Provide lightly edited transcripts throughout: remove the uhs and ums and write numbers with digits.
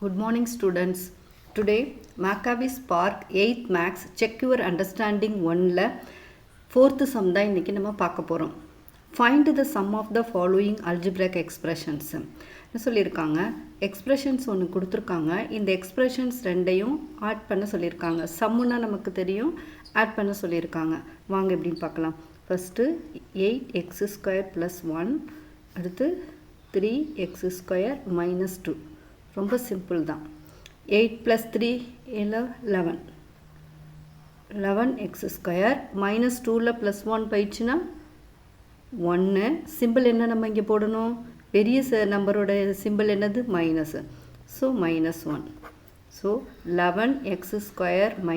Good morning students. Today Maccabi Spark 8th Max Check Your Understanding 1ல 4th sum தான் இன்னைக்கு நம்ம பார்க்க போகிறோம். Find the sum of the following algebraic expressions. என்ன சொல்லியிருக்காங்க, எக்ஸ்பிரஷன்ஸ் ஒன்று கொடுத்துருக்காங்க. இந்த எக்ஸ்பிரஷன்ஸ் ரெண்டையும் ஆட் பண்ண சொல்லியிருக்காங்க. சம்முன்னா நமக்கு தெரியும், ஆட் பண்ண சொல்லியிருக்காங்க. வாங்க எப்படின்னு பார்க்கலாம். ஃபஸ்ட்டு 8x² + 1, அடுத்து 3x² - 2. ரொம்ப சிம்பிள் தான். 8 + 3 11, 11x² - 2ல் +1 போயிடுச்சுன்னா 1. சிம்பிள் என்ன நம்ம இங்கே போடணும், பெரிய நம்பரோட சிம்பிள் என்னது, மைனஸ். ஸோ -1. ஸோ 11x² -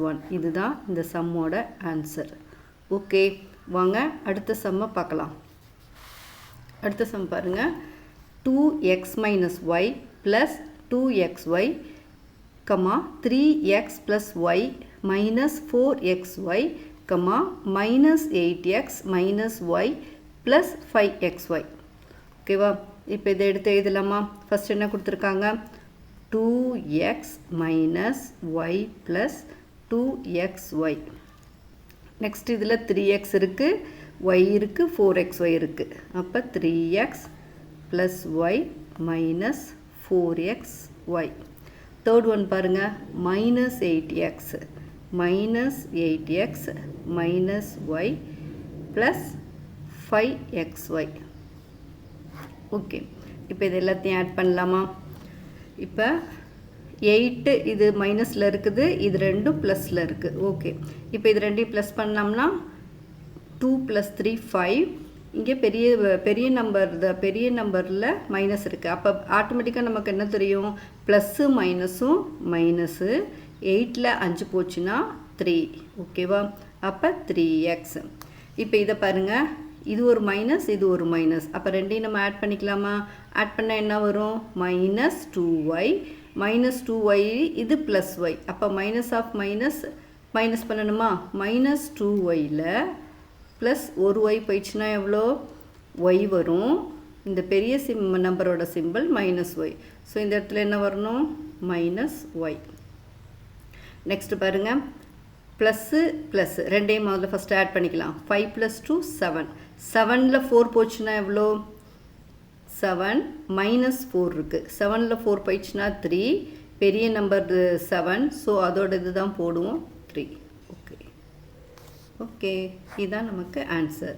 1 இதுதான் இந்த சம்மோட ஆன்சர். ஓகே, வாங்க அடுத்த சம்மை பார்க்கலாம். அடுத்த சம் பாருங்கள். 2x - y plus 2xy, 3x plus y minus 4xy, minus 8x minus y plus 5xy. ஓகேவா, இப்போ இதை எடுத்து எழுதலாமா? ஃபஸ்ட் என்ன கொடுத்துருக்காங்க, 2x minus y plus 2xy. Next இதில் 3x இருக்குது, y இருக்குது, 4xy இருக்குது. அப்போ 3x plus y minus 4xy. Third one பாருங்கள், minus 8x minus 8x minus y plus 5xy. Okay, இப்போ இது எல்லாத்தையும் ஆட் பண்ணலாமா? இப்போ 8 இது மைனஸில் இருக்குது, இது ரெண்டும் ப்ளஸில் இருக்குது. ஓகே, இப்போ இது ரெண்டையும் ப்ளஸ் பண்ணோம்னா 2 + 3 5. இங்கே பெரிய நம்பரில் மைனஸ் இருக்குது. அப்போ ஆட்டோமேட்டிக்காக நமக்கு என்ன தெரியும், ப்ளஸ்ஸு மைனஸும் மைனஸு. 8ல் 5 போச்சுன்னா 3. ஓகேவா, அப்போ 3x. இப்போ இதை பாருங்கள், இது ஒரு மைனஸ், இது ஒரு மைனஸ். அப்போ ரெண்டையும் நம்ம ஆட் பண்ணிக்கலாமா? ஆட் பண்ணால் என்ன வரும், -2y -2y, இது +y. அப்போ மைனஸ் ஆஃப் மைனஸ் மைனஸ் பண்ணணுமா? -2yல ப்ளஸ் ஒரு y போயிடுச்சுன்னா எவ்வளோ, y வரும். இந்த பெரிய நம்பரோட சிம்பிள் -y. ஸோ இந்த இடத்துல என்ன வரணும், -y. நெக்ஸ்ட் பாருங்கள், ப்ளஸ்ஸு ப்ளஸ்ஸு ரெண்டையும் முதல்ல ஃபஸ்ட்டு ஆட் பண்ணிக்கலாம். 5 + 2 7. 7ல் 4 போச்சுன்னா எவ்வளோ, 7 -4 இருக்குது. 7ல் 4 போயிடுச்சுன்னா 3. பெரிய நம்பர் 7, ஸோ அதோட இது தான் போடுவோம், 3. ஓகே, இதுதான் நமக்கு ஆன்சர்.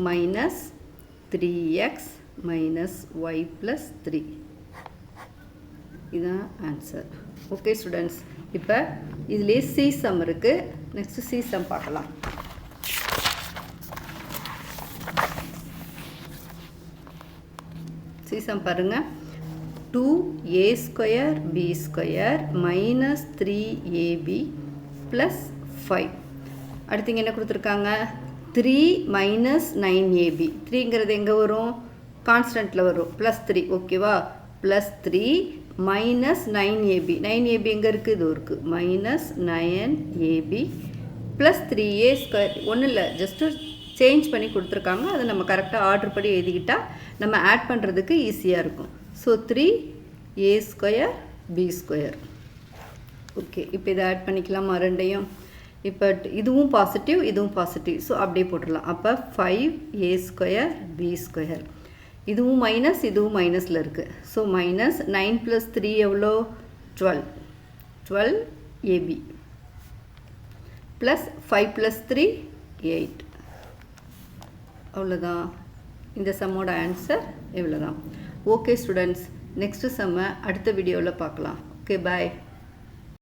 -3x - y + 3 இதுதான் ஆன்சர். ஓகே ஸ்டூடெண்ட்ஸ், இப்போ இதிலே சி சம் இருக்குது. நெக்ஸ்ட் சி சம் பார்க்கலாம். சி சம் பாருங்கள். 2a² b² - 3ab + 5. அடுத்து என்ன கொடுத்துருக்காங்க, 3 - 9ab. 3ங்கிறது எங்கே வரும், கான்ஸ்டன்ட்டில் வரும், +3. ஓகேவா, +3 - 9ab. 9ab எங்கே இருக்குது, இது இருக்குது, -9ab + 3a². ஒன்றும் இல்லை, ஜஸ்ட்டு சேஞ்ச் பண்ணி கொடுத்துருக்காங்க. அதை நம்ம கரெக்டாக ஆர்டர் படி எழுதிக்கிட்டால் நம்ம ஆட் பண்ணுறதுக்கு ஈஸியாக இருக்கும். So 3a² b². ஓகே, இப்போ இதை ஆட் பண்ணிக்கலாமா ரெண்டையும்? இப்போ இதுவும் பாசிட்டிவ், இதுவும் பாசிட்டிவ், ஸோ அப்படியே போட்டுடலாம். அப்போ 5a² b². இதுவும் மைனஸ், இதுவும் மைனஸில் இருக்குது. ஸோ -9 + 3 எவ்வளோ, 12. 12ab + 5 + 3 8. அவ்வளோதான், இந்த சம்மோட ஆன்சர் இவ்வளோதான். ஓகே ஸ்டூடெண்ட்ஸ், நெக்ஸ்ட்டு சம்மை அடுத்த வீடியோவில் பார்க்கலாம். ஓகே, பாய்.